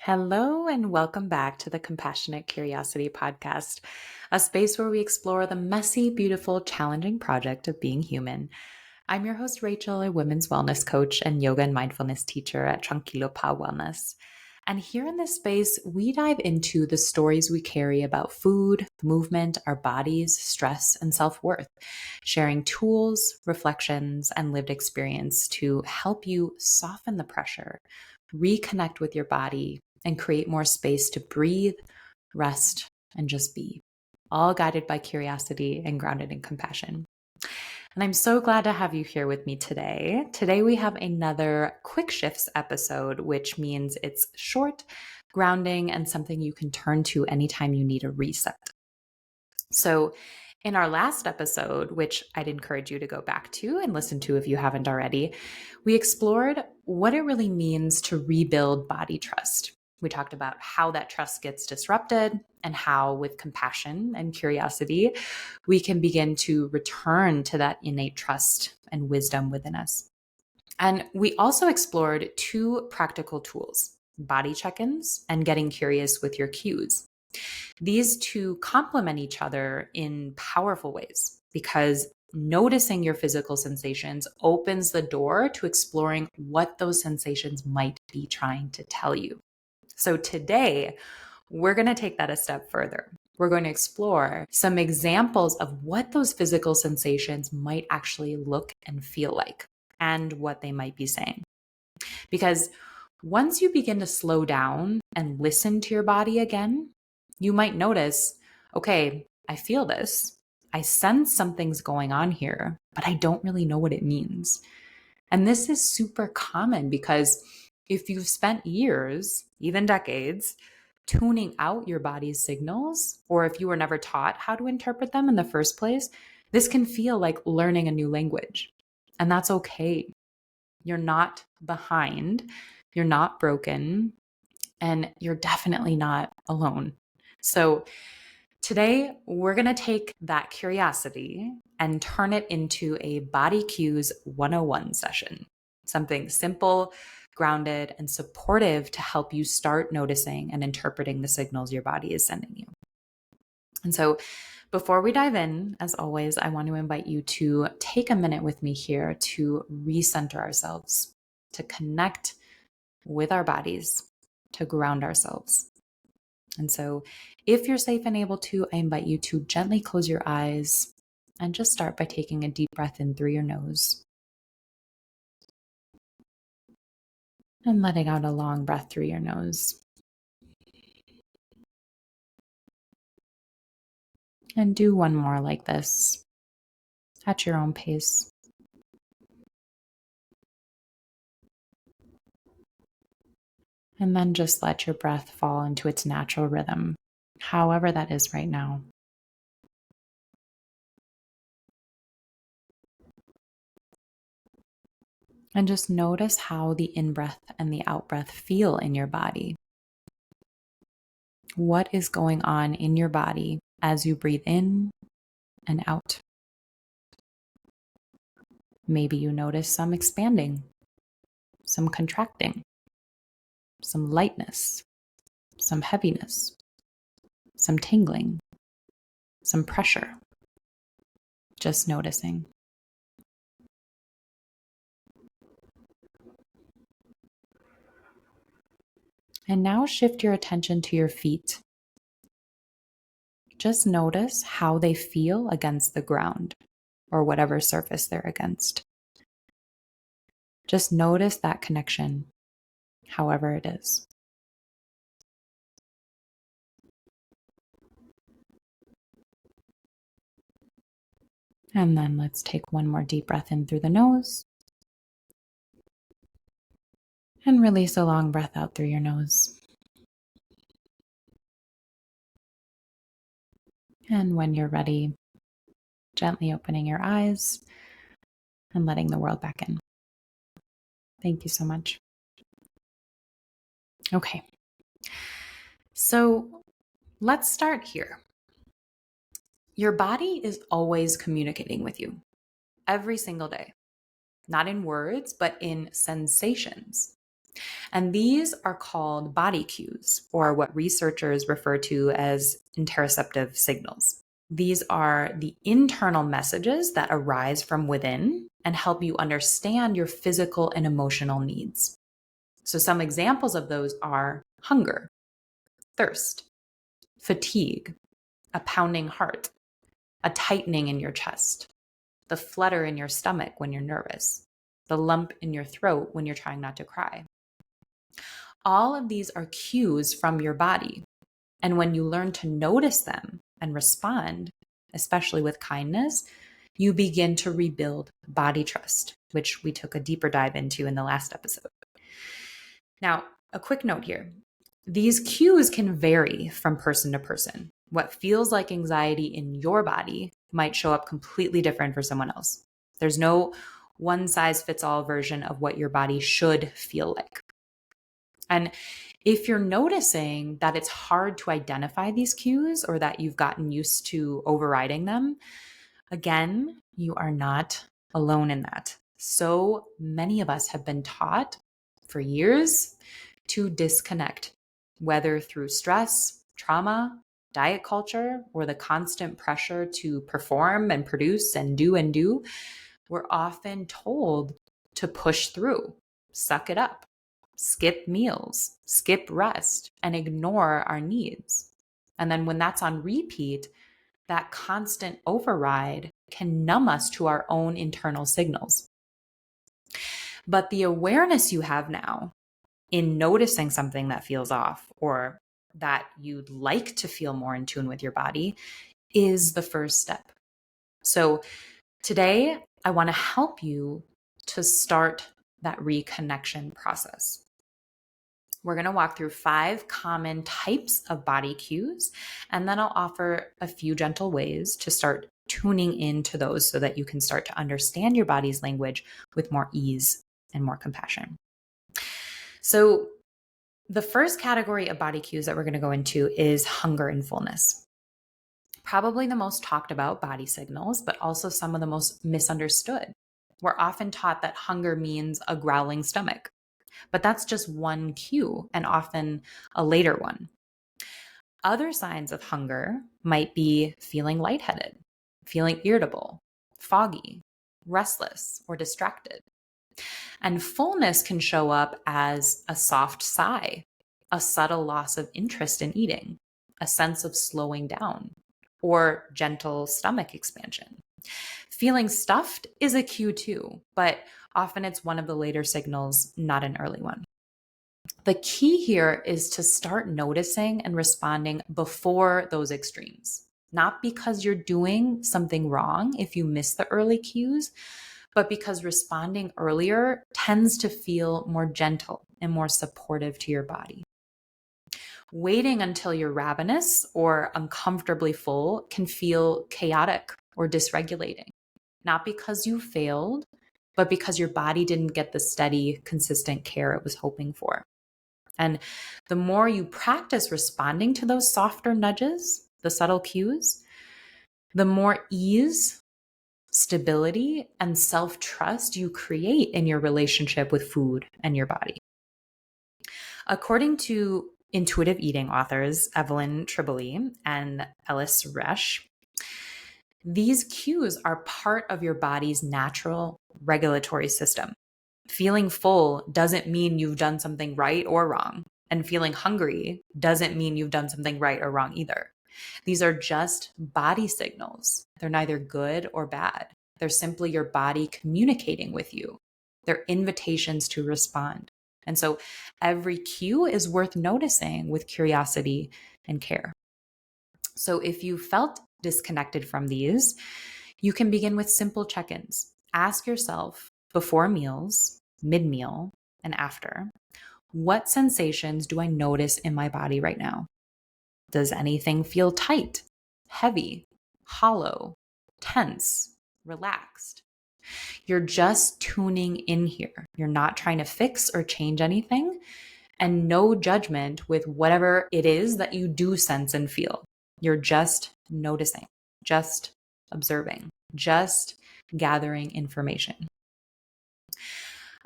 Hello, and welcome back to the Compassionate Curiosity Podcast, a space where we explore the messy, beautiful, challenging project of being human. I'm your host, Rachel, a women's wellness coach and yoga and mindfulness teacher at Tranquilo Pa Wellness. And here in this space, we dive into the stories we carry about food, movement, our bodies, stress, and self worth, sharing tools, reflections, and lived experience to help you soften the pressure, reconnect with your body, and create more space to breathe, rest, and just be, all guided by curiosity and grounded in compassion. And I'm so glad to have you here with me today. Today, we have another quick shifts episode, which means it's short, grounding, and something you can turn to anytime you need a reset. So, in our last episode, which I'd encourage you to go back to and listen to if you haven't already, we explored what it really means to rebuild body trust. We talked about how that trust gets disrupted and how, with compassion and curiosity, we can begin to return to that innate trust and wisdom within us. And we also explored two practical tools: body check ins and getting curious with your cues. These two complement each other in powerful ways because noticing your physical sensations opens the door to exploring what those sensations might be trying to tell you. So today, we're going to take that a step further. We're going to explore some examples of what those physical sensations might actually look and feel like and what they might be saying. Because once you begin to slow down and listen to your body again, you might notice, okay, I feel this. I sense something's going on here, but I don't really know what it means. And this is super common because if you've spent years, even decades, tuning out your body's signals, or if you were never taught how to interpret them in the first place, this can feel like learning a new language. And that's okay. You're not behind, you're not broken, and you're definitely not alone. So today, we're going to take that curiosity and turn it into a Body Cues 101 session, something simple, grounded, and supportive to help you start noticing and interpreting the signals your body is sending you. And so, before we dive in, as always, I want to invite you to take a minute with me here to recenter ourselves, to connect with our bodies, to ground ourselves. And so, if you're safe and able to, I invite you to gently close your eyes and just start by taking a deep breath in through your nose and letting out a long breath through your nose. And do one more like this at your own pace. And then just let your breath fall into its natural rhythm, however that is right now. And just notice how the in-breath and the out-breath feel in your body. What is going on in your body as you breathe in and out? Maybe you notice some expanding, some contracting, some lightness, some heaviness, some tingling, some pressure. Just noticing. And now shift your attention to your feet. Just notice how they feel against the ground or whatever surface they're against. Just notice that connection, however it is. And then let's take one more deep breath in through the nose and release a long breath out through your nose. And when you're ready, gently opening your eyes and letting the world back in. Thank you so much. Okay, so let's start here. Your body is always communicating with you every single day, not in words, but in sensations. And these are called body cues, or what researchers refer to as interoceptive signals. These are the internal messages that arise from within and help you understand your physical and emotional needs. So, some examples of those are hunger, thirst, fatigue, a pounding heart, a tightening in your chest, the flutter in your stomach when you're nervous, the lump in your throat when you're trying not to cry. All of these are cues from your body. And when you learn to notice them and respond, especially with kindness, you begin to rebuild body trust, which we took a deeper dive into in the last episode. Now, a quick note here. These cues can vary from person to person. What feels like anxiety in your body might show up completely different for someone else. There's no one size fits all version of what your body should feel like. And if you're noticing that it's hard to identify these cues or that you've gotten used to overriding them, again, you are not alone in that. So many of us have been taught for years to disconnect, whether through stress, trauma, diet culture, or the constant pressure to perform and produce and do. We're often told to push through, suck it up, skip meals, skip rest, and ignore our needs. And then when that's on repeat, that constant override can numb us to our own internal signals. But the awareness you have now in noticing something that feels off or that you'd like to feel more in tune with your body is the first step. So today, I want to help you to start that reconnection process. We're going to walk through 5 common types of body cues, and then I'll offer a few gentle ways to start tuning into those so that you can start to understand your body's language with more ease and more compassion. So, the first category of body cues that we're going to go into is hunger and fullness. Probably the most talked about body signals, but also some of the most misunderstood. We're often taught that hunger means a growling stomach, but that's just one cue and often a later one. Other signs of hunger might be feeling lightheaded, feeling irritable, foggy, restless, or distracted. And fullness can show up as a soft sigh, a subtle loss of interest in eating, a sense of slowing down, or gentle stomach expansion. Feeling stuffed is a cue too, but often it's one of the later signals, not an early one. The key here is to start noticing and responding before those extremes, not because you're doing something wrong if you miss the early cues, but because responding earlier tends to feel more gentle and more supportive to your body. Waiting until you're ravenous or uncomfortably full can feel chaotic or dysregulating, not because you failed, but because your body didn't get the steady, consistent care it was hoping for. And the more you practice responding to those softer nudges, the subtle cues, the more ease, stability, and self-trust you create in your relationship with food and your body. According to intuitive eating authors Evelyn Tribole and Ellis Resch, these cues are part of your body's natural regulatory system. Feeling full doesn't mean you've done something right or wrong, and feeling hungry doesn't mean you've done something right or wrong either. These are just body signals. They're neither good or bad. They're simply your body communicating with you. They're invitations to respond. And so every cue is worth noticing with curiosity and care. So if you felt disconnected from these, you can begin with simple check-ins. Ask yourself before meals, mid-meal, and after, what sensations do I notice in my body right now? Does anything feel tight, heavy, hollow, tense, relaxed? You're just tuning in here. You're not trying to fix or change anything, and no judgment with whatever it is that you do sense and feel. You're just noticing, just observing, just gathering information.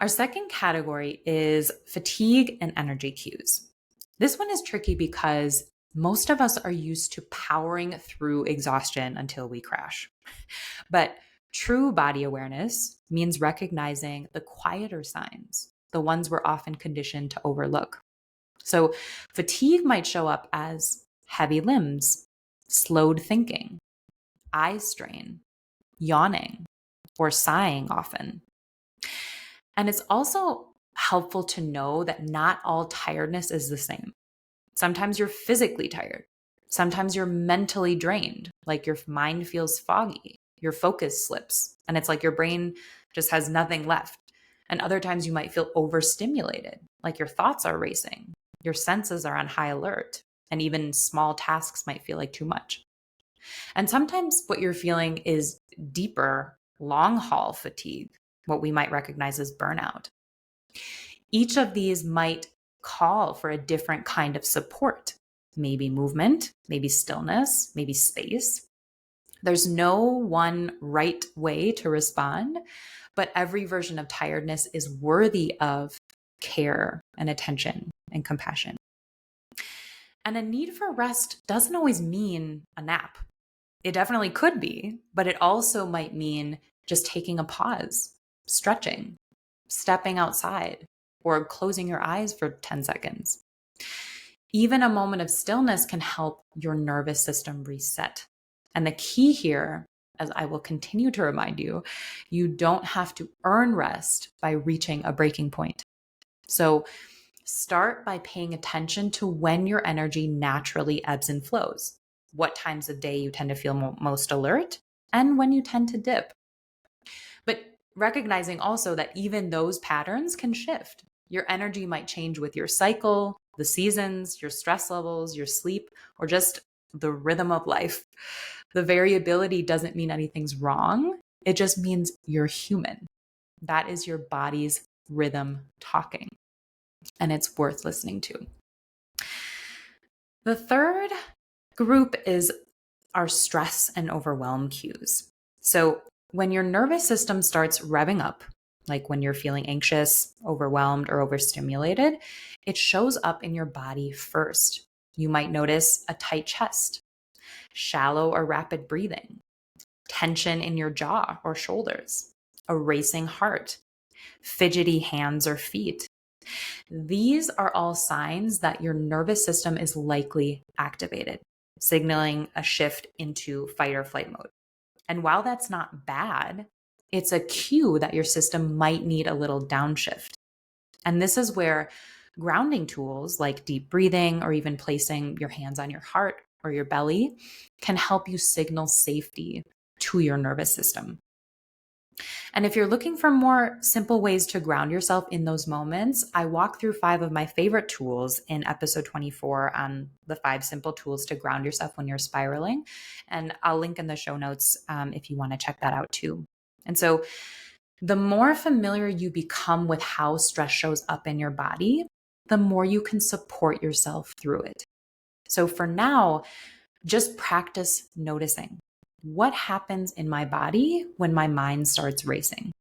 Our second category is fatigue and energy cues. This one is tricky because most of us are used to powering through exhaustion until we crash. But true body awareness means recognizing the quieter signs, the ones we're often conditioned to overlook. So, fatigue might show up as heavy limbs, slowed thinking, eye strain, yawning, or sighing often. And it's also helpful to know that not all tiredness is the same. Sometimes you're physically tired. Sometimes you're mentally drained, like your mind feels foggy, your focus slips, and it's like your brain just has nothing left. And other times you might feel overstimulated, like your thoughts are racing, your senses are on high alert, and even small tasks might feel like too much. And sometimes what you're feeling is deeper, long haul fatigue, what we might recognize as burnout. Each of these might call for a different kind of support, maybe movement, maybe stillness, maybe space. There's no one right way to respond, but every version of tiredness is worthy of care and attention and compassion. And a need for rest doesn't always mean a nap. It definitely could be, but it also might mean just taking a pause, stretching, stepping outside, or closing your eyes for 10 seconds. Even a moment of stillness can help your nervous system reset. And the key here, as I will continue to remind you, you don't have to earn rest by reaching a breaking point. So start by paying attention to when your energy naturally ebbs and flows, what times of day you tend to feel most alert, and when you tend to dip. But recognizing also that even those patterns can shift. Your energy might change with your cycle, the seasons, your stress levels, your sleep, or just the rhythm of life. The variability doesn't mean anything's wrong. It just means you're human. That is your body's rhythm talking, and it's worth listening to. The third group is our stress and overwhelm cues. So when your nervous system starts revving up, like when you're feeling anxious, overwhelmed, or overstimulated, it shows up in your body first. You might notice a tight chest, shallow or rapid breathing, tension in your jaw or shoulders, a racing heart, fidgety hands or feet. These are all signs that your nervous system is likely activated, signaling a shift into fight or flight mode. And while that's not bad, it's a cue that your system might need a little downshift. And this is where grounding tools like deep breathing or even placing your hands on your heart or your belly can help you signal safety to your nervous system. And if you're looking for more simple ways to ground yourself in those moments, I walk through 5 of my favorite tools in episode 24 on the 5 simple tools to ground yourself when you're spiraling. And I'll link in the show notes if you want to check that out too. And so the more familiar you become with how stress shows up in your body, the more you can support yourself through it. So for now, just practice noticing. What happens in my body when my mind starts racing?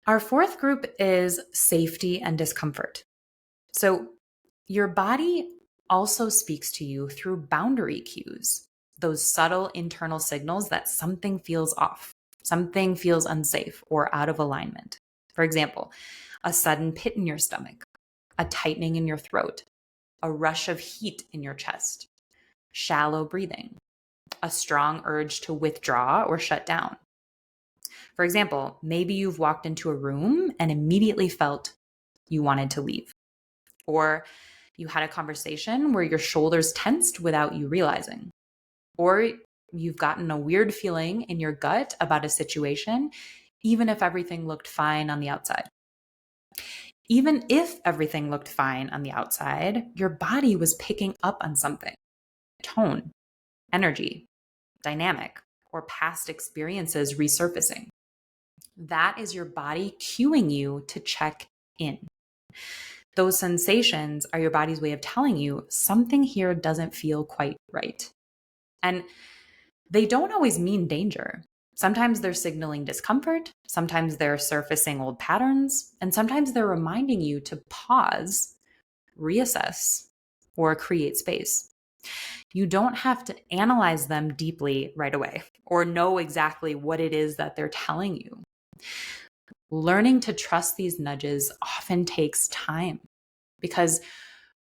Our fourth group is safety and discomfort. So your body also speaks to you through boundary cues, those subtle internal signals that something feels off, something feels unsafe or out of alignment. For example, a sudden pit in your stomach, a tightening in your throat, a rush of heat in your chest, shallow breathing, a strong urge to withdraw or shut down. For example, maybe you've walked into a room and immediately felt you wanted to leave. Or you had a conversation where your shoulders tensed without you realizing. Or you've gotten a weird feeling in your gut about a situation, even if everything looked fine on the outside. Even if everything looked fine on the outside, your body was picking up on something: tone, energy, dynamic, or past experiences resurfacing. That is your body cueing you to check in. Those sensations are your body's way of telling you something here doesn't feel quite right. And they don't always mean danger. Sometimes they're signaling discomfort, sometimes they're surfacing old patterns, and sometimes they're reminding you to pause, reassess, or create space. You don't have to analyze them deeply right away or know exactly what it is that they're telling you. Learning to trust these nudges often takes time because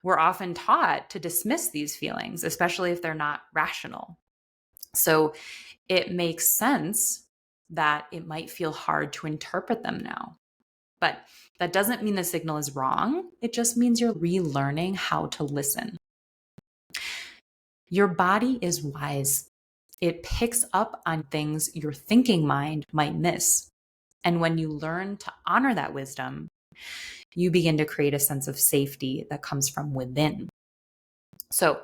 we're often taught to dismiss these feelings, especially if they're not rational. So it makes sense that it might feel hard to interpret them now. But that doesn't mean the signal is wrong. It just means you're relearning how to listen. Your body is wise. It picks up on things your thinking mind might miss. And when you learn to honor that wisdom, you begin to create a sense of safety that comes from within. So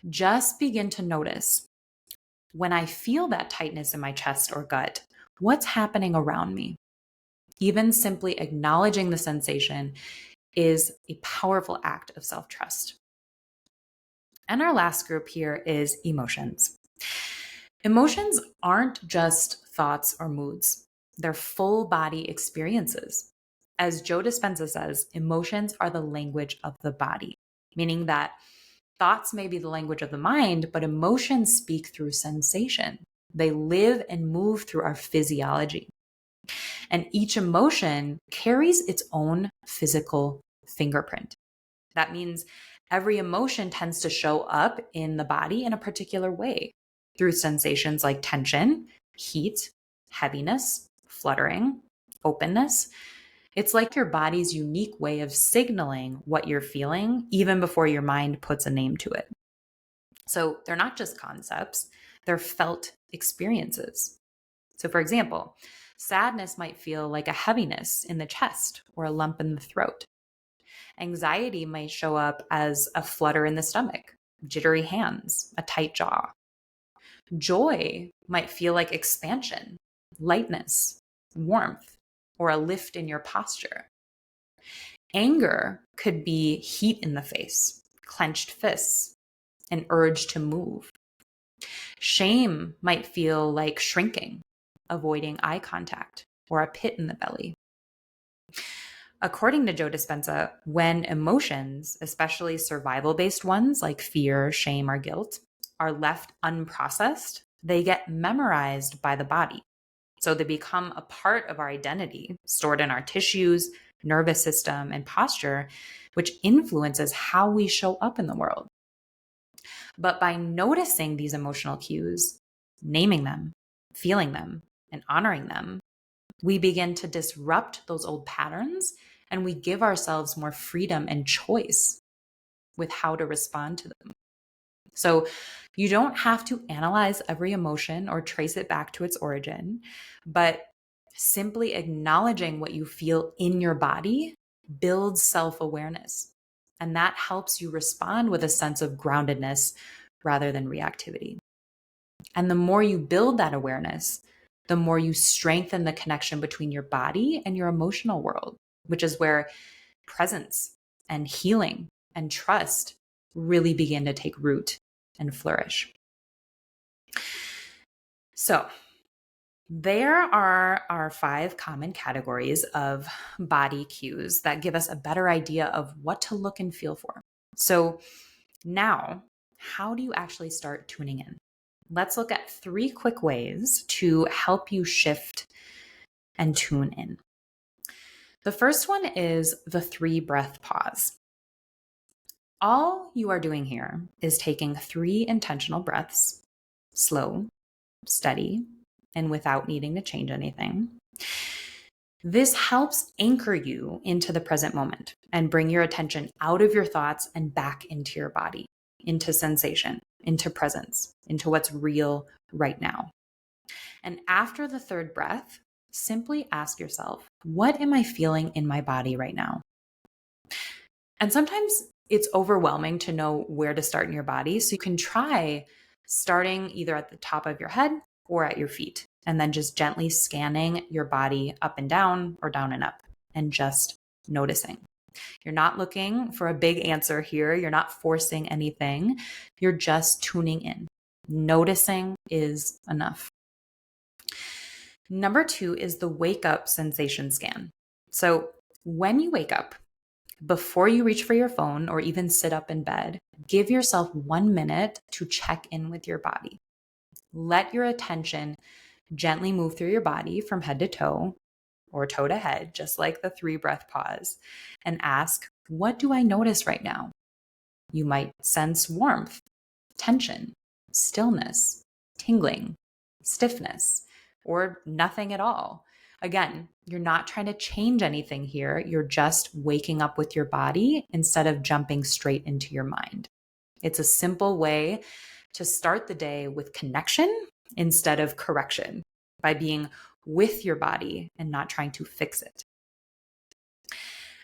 just begin to notice when I feel that tightness in my chest or gut, what's happening around me? Even simply acknowledging the sensation is a powerful act of self-trust. And our last group here is emotions. Emotions aren't just thoughts or moods. They're full body experiences. As Joe Dispenza says, emotions are the language of the body, meaning that thoughts may be the language of the mind, but emotions speak through sensation. They live and move through our physiology. And each emotion carries its own physical fingerprint. That means every emotion tends to show up in the body in a particular way through sensations like tension, heat, heaviness, fluttering, openness. It's like your body's unique way of signaling what you're feeling even before your mind puts a name to it. So they're not just concepts, they're felt experiences. So for example, sadness might feel like a heaviness in the chest or a lump in the throat. Anxiety might show up as a flutter in the stomach, jittery hands, a tight jaw. Joy might feel like expansion, lightness, warmth, or a lift in your posture. Anger could be heat in the face, clenched fists, an urge to move. Shame might feel like shrinking, avoiding eye contact, or a pit in the belly. According to Joe Dispenza, when emotions, especially survival-based ones like fear, shame, or guilt, are left unprocessed, they get memorized by the body. So they become a part of our identity, stored in our tissues, nervous system, and posture, which influences how we show up in the world. But by noticing these emotional cues, naming them, feeling them, and honoring them, we begin to disrupt those old patterns and we give ourselves more freedom and choice with how to respond to them. So you don't have to analyze every emotion or trace it back to its origin, but simply acknowledging what you feel in your body builds self-awareness. And that helps you respond with a sense of groundedness rather than reactivity. And the more you build that awareness, the more you strengthen the connection between your body and your emotional world, which is where presence and healing and trust really begin to take root and flourish. So there are our 5 common categories of body cues that give us a better idea of what to look and feel for. So now, how do you actually start tuning in? Let's look at 3 quick ways to help you shift and tune in. The first one is the 3-breath pause. All you are doing here is taking 3 intentional breaths, slow, steady, and without needing to change anything. This helps anchor you into the present moment and bring your attention out of your thoughts and back into your body, into sensation, into presence, into what's real right now. And after the 3rd breath, simply ask yourself, what am I feeling in my body right now? And sometimes it's overwhelming to know where to start in your body. So you can try starting either at the top of your head or at your feet, and then just gently scanning your body up and down or down and up and just noticing. You're not looking for a big answer here. You're not forcing anything. You're just tuning in. Noticing is enough. Number 2 is the wake up sensation scan. So when you wake up, before you reach for your phone or even sit up in bed, give yourself 1 minute to check in with your body. Let your attention gently move through your body from head to toe or toe to head, just like the 3 breath pause, and ask, what do I notice right now? You might sense warmth, tension, stillness, tingling, stiffness, or nothing at all. Again, you're not trying to change anything here. You're just waking up with your body instead of jumping straight into your mind. It's a simple way to start the day with connection instead of correction, by being with your body and not trying to fix it.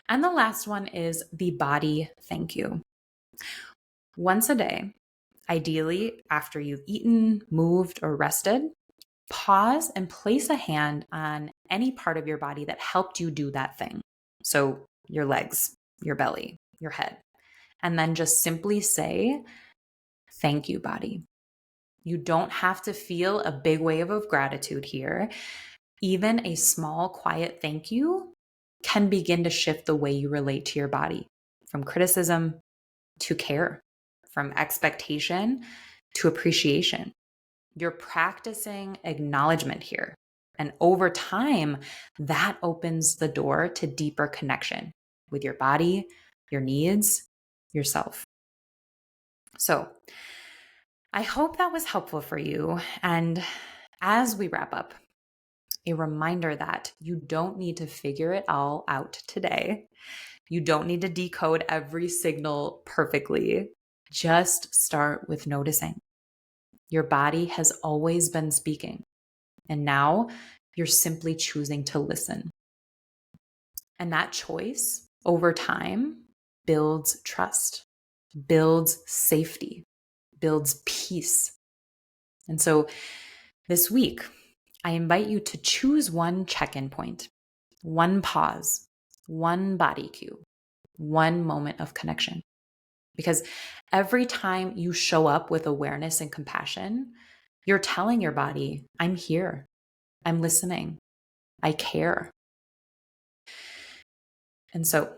And the last one is the body thank you. Once a day, ideally after you've eaten, moved, or rested, pause and place a hand on any part of your body that helped you do that thing. So your legs, your belly, your head. And then just simply say, thank you, body. You don't have to feel a big wave of gratitude here. Even a small, quiet thank you can begin to shift the way you relate to your body, from criticism to care, from expectation to appreciation. You're practicing acknowledgement here. And over time, that opens the door to deeper connection with your body, your needs, yourself. So I hope that was helpful for you. And as we wrap up, a reminder that you don't need to figure it all out today. You don't need to decode every signal perfectly. Just start with noticing. Your body has always been speaking, and now you're simply choosing to listen. And that choice over time builds trust, builds safety, builds peace. And so this week, I invite you to choose one check-in point, one pause, one body cue, one moment of connection. Because every time you show up with awareness and compassion, you're telling your body, I'm here, I'm listening, I care. And so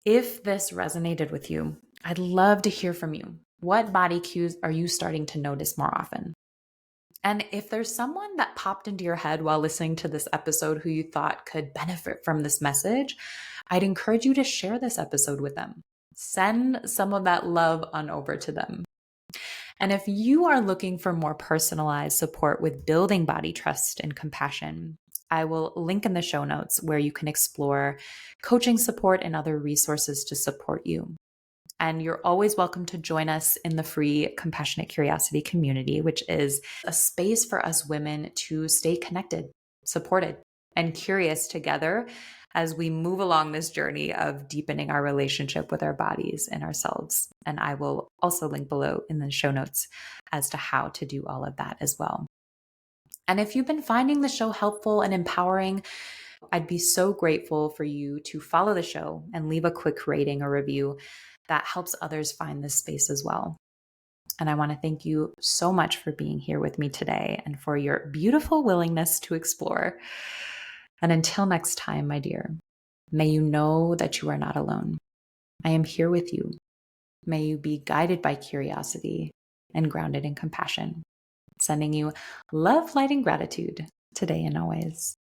if this resonated with you, I'd love to hear from you. What body cues are you starting to notice more often? And if there's someone that popped into your head while listening to this episode who you thought could benefit from this message, I'd encourage you to share this episode with them. Send some of that love on over to them. And if you are looking for more personalized support with building body trust and compassion, I will link in the show notes where you can explore coaching support and other resources to support you. And you're always welcome to join us in the free Compassionate Curiosity community, which is a space for us women to stay connected, supported, and curious together as we move along this journey of deepening our relationship with our bodies and ourselves. And I will also link below in the show notes as to how to do all of that as well. And if you've been finding the show helpful and empowering, I'd be so grateful for you to follow the show and leave a quick rating or review. That helps others find this space as well. And I want to thank you so much for being here with me today and for your beautiful willingness to explore. And until next time, my dear, may you know that you are not alone. I am here with you. May you be guided by curiosity and grounded in compassion. Sending you love, light, and gratitude today and always.